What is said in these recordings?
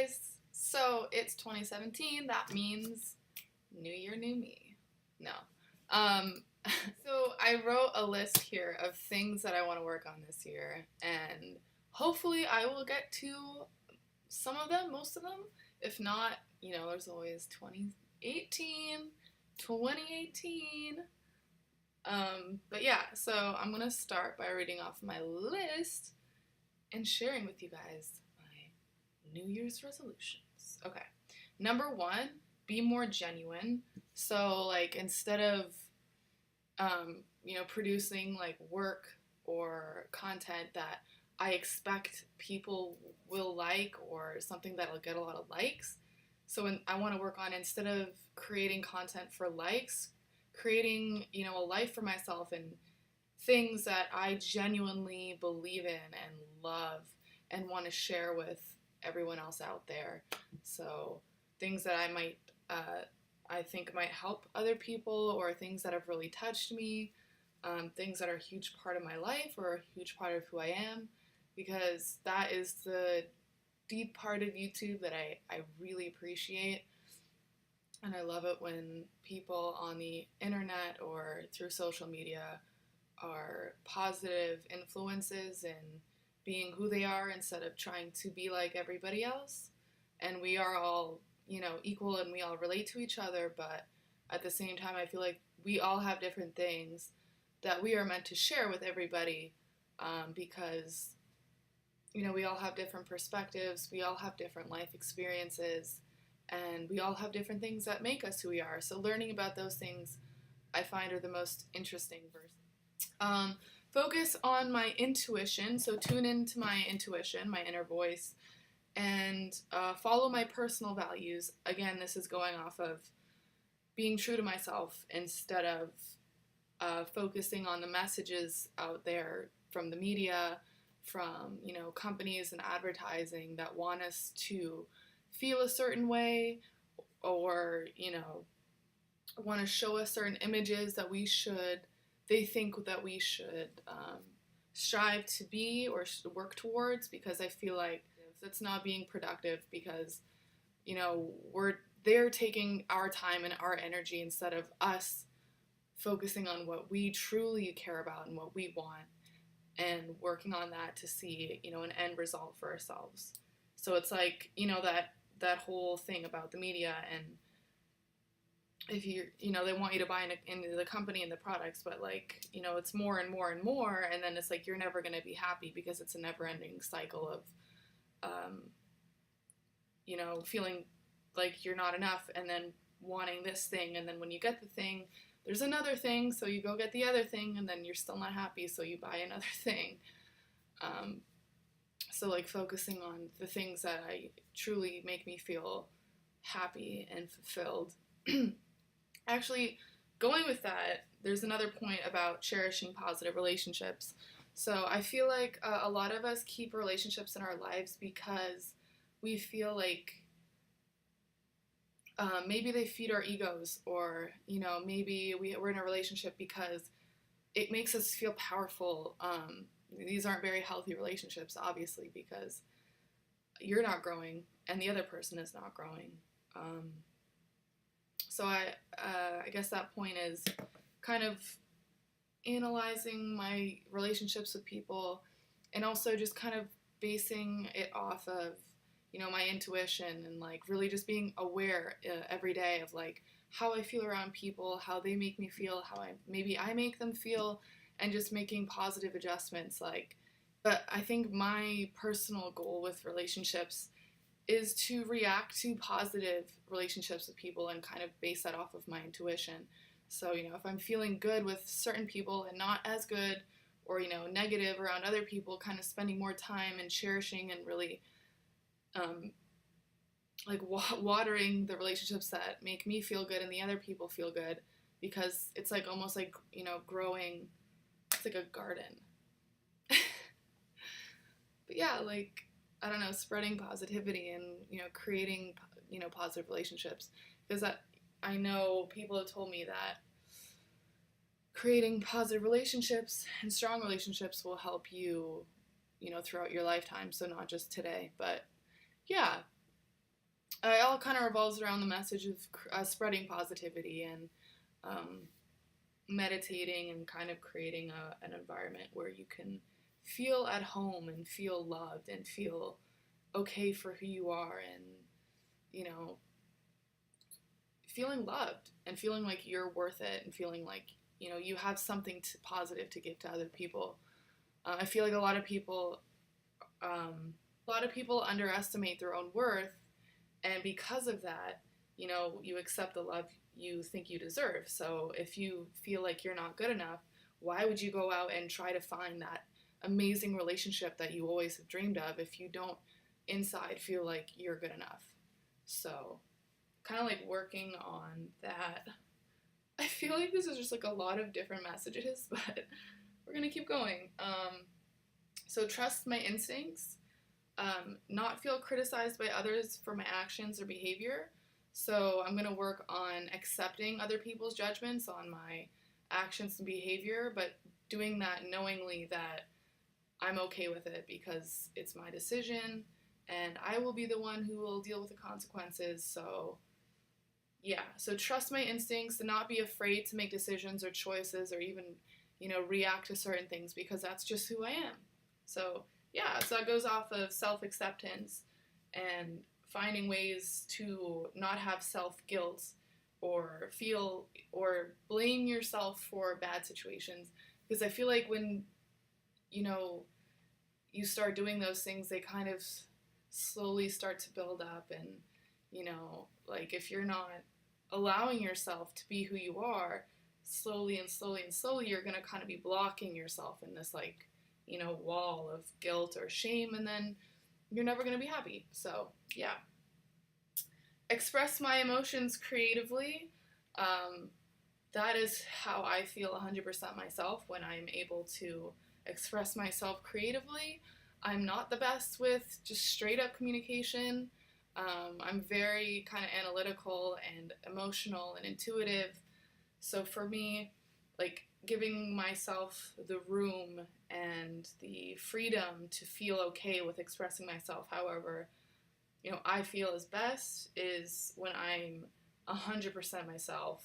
guys, so it's 2017. That means new year, new me. No. Um, so I wrote a list here of things that I want to work on this year, and hopefully I will get to some of them, most of them. If not, there's always 2018. But yeah, so I'm gonna start by reading off my list and sharing with you guys my New Year's resolutions. Okay. Number one, be more genuine. So, like, instead of, producing, like, work or content that I expect people will like or something that'll get a lot of likes. So I want to work on, instead of creating content for likes, creating, a life for myself and things that I genuinely believe in and love and want to share with everyone else out there. So things that I think might help other people, or things that have really touched me, things that are a huge part of my life or a huge part of who I am, because that is the deep part of YouTube that I really appreciate. And I love it when people on the internet or through social media are positive influences and being who they are instead of trying to be like everybody else. And we are all, equal, and we all relate to each other, but at the same time, I feel like we all have different things that we are meant to share with everybody, because, we all have different perspectives, we all have different life experiences, and we all have different things that make us who we are. So learning about those things I find are the most interesting. Focus on my intuition, so tune into my intuition, my inner voice, and follow my personal values. Again, this is going off of being true to myself instead of focusing on the messages out there from the media, from, companies and advertising that want us to feel a certain way, or, want to show us certain images that they think that we should strive to be or work towards, because I feel like that's not being productive, because, they're taking our time and our energy instead of us focusing on what we truly care about and what we want, and working on that to see, an end result for ourselves. So it's like, that whole thing about the media, and if they want you to buy into the company and the products, but like, it's more and more and more, and then it's like you're never going to be happy, because it's a never-ending cycle of, feeling like you're not enough, and then wanting this thing, and then when you get the thing, there's another thing, so you go get the other thing, and then you're still not happy, so you buy another thing. So like focusing on the things that truly make me feel happy and fulfilled. Actually, going with that, there's another point about cherishing positive relationships. So I feel like a lot of us keep relationships in our lives because we feel like maybe they feed our egos, or, maybe we're in a relationship because it makes us feel powerful. These aren't very healthy relationships, obviously, because you're not growing and the other person is not growing. So I guess that point is kind of analyzing my relationships with people, and also just kind of basing it off of, my intuition, and like really just being aware every day of like how I feel around people, how they make me feel, how maybe I make them feel, and just making positive adjustments. But I think my personal goal with relationships is to react to positive relationships with people and kind of base that off of my intuition. So, if I'm feeling good with certain people and not as good, or, negative around other people, kind of spending more time and cherishing and really, watering the relationships that make me feel good and the other people feel good, because it's like almost like, growing, it's like a garden. But yeah, like, I don't know, spreading positivity and, creating, positive relationships. Because I know people have told me that creating positive relationships and strong relationships will help you, throughout your lifetime. So not just today, but yeah. kind of revolves around the message of spreading positivity and meditating and kind of creating an environment where you can feel at home and feel loved and feel okay for who you are, and, you know, feeling loved and feeling like you're worth it and feeling like, you know, you have something positive to give to other people. I feel like a lot of people underestimate their own worth, and because of that, you know, you accept the love you think you deserve. So if you feel like you're not good enough, why would you go out and try to find that amazing relationship that you always have dreamed of if you don't inside feel like you're good enough? So kind of like working on that. I feel like this is just like a lot of different messages, but we're gonna keep going. So trust my instincts, not feel criticized by others for my actions or behavior. So I'm gonna work on accepting other people's judgments on my actions and behavior, but doing that knowingly that I'm okay with it because it's my decision and I will be the one who will deal with the consequences. So yeah, so trust my instincts and not be afraid to make decisions or choices or even, you know, react to certain things because that's just who I am. So yeah, so that goes off of self-acceptance and finding ways to not have self-guilt or feel or blame yourself for bad situations, because I feel like when, you know, you start doing those things, they kind of slowly start to build up, and, you know, like if you're not allowing yourself to be who you are, slowly and slowly and slowly, you're going to kind of be blocking yourself in this, like, you know, wall of guilt or shame, and then you're never going to be happy. So, yeah. Express my emotions creatively. That is how I feel 100% myself when I'm able to express myself creatively. I'm not the best with just straight up communication. I'm very kind of analytical and emotional and intuitive. So for me, like, giving myself the room and the freedom to feel okay with expressing myself however, you know, I feel is best is when I'm 100% myself,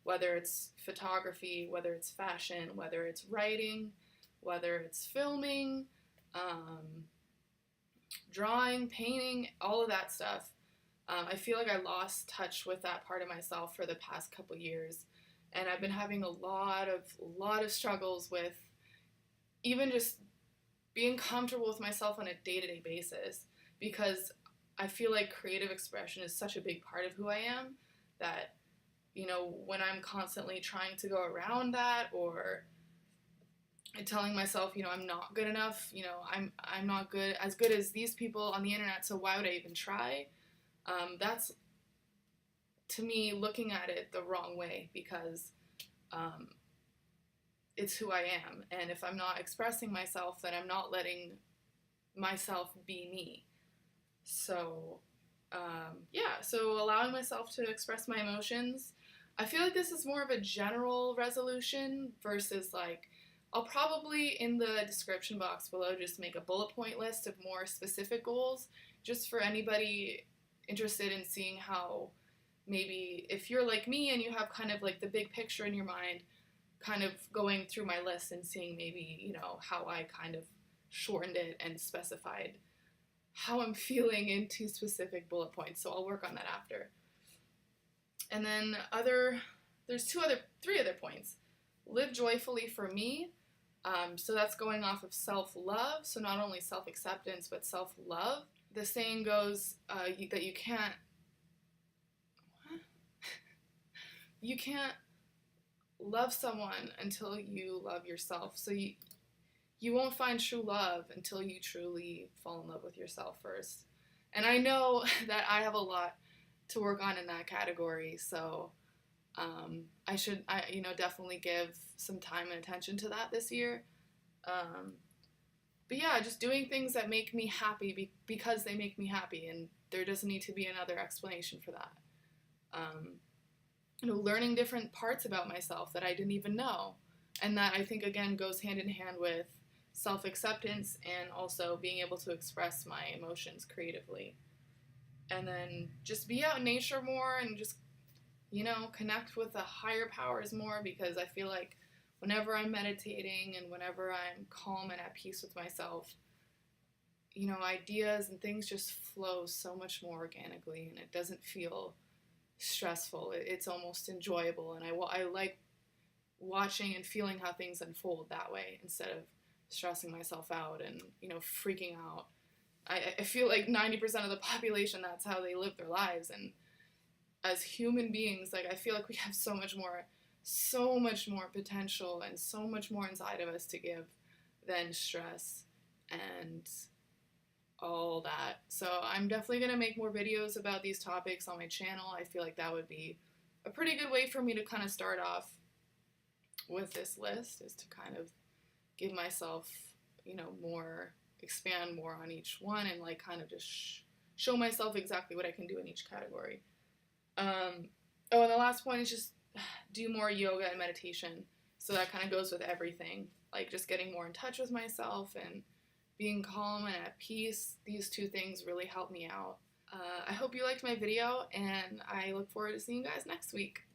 whether it's photography, whether it's fashion, whether it's writing, whether it's filming, drawing, painting, all of that stuff. I feel like I lost touch with that part of myself for the past couple years, and I've been having a lot of struggles with even just being comfortable with myself on a day-to-day basis, because I feel like creative expression is such a big part of who I am that, you know, when I'm constantly trying to go around that or telling myself, you know, I'm not good enough, you know, I'm not as good as these people on the internet, so why would I even try? That's, to me, looking at it the wrong way, because it's who I am, and if I'm not expressing myself, then I'm not letting myself be me. So, yeah, so allowing myself to express my emotions. I feel like this is more of a general resolution versus, like, I'll probably in the description box below just make a bullet point list of more specific goals, just for anybody interested in seeing how, maybe if you're like me and you have kind of like the big picture in your mind, kind of going through my list and seeing maybe, you know, how I kind of shortened it and specified how I'm feeling into specific bullet points. So I'll work on that after. And then there's three other points. Live joyfully for me. So that's going off of self-love. So not only self-acceptance, but self-love. The saying goes that you can't love someone until you love yourself. So you won't find true love until you truly fall in love with yourself first. And I know that I have a lot to work on in that category, so I should definitely give some time and attention to that this year. But yeah, just doing things that make me happy because they make me happy, and there doesn't need to be another explanation for that. Learning different parts about myself that I didn't even know, and that I think again goes hand in hand with self-acceptance and also being able to express my emotions creatively. and then just be out in nature more and just, connect with the higher powers more, because I feel like whenever I'm meditating and whenever I'm calm and at peace with myself, ideas and things just flow so much more organically, and it doesn't feel stressful. It's almost enjoyable, and I like watching and feeling how things unfold that way instead of stressing myself out and, freaking out. I feel like 90% of the population, that's how they live their lives. And as human beings, like, I feel like we have so much more potential and so much more inside of us to give than stress and all that. So I'm definitely going to make more videos about these topics on my channel. I feel like that would be a pretty good way for me to kind of start off with this list, is to kind of give myself, expand more on each one, and like kind of just show myself exactly what I can do in each category. And the last point is just do more yoga and meditation. So that kind of goes with everything, like just getting more in touch with myself and being calm and at peace. These two things really help me out. I hope you liked my video, and I look forward to seeing you guys next week.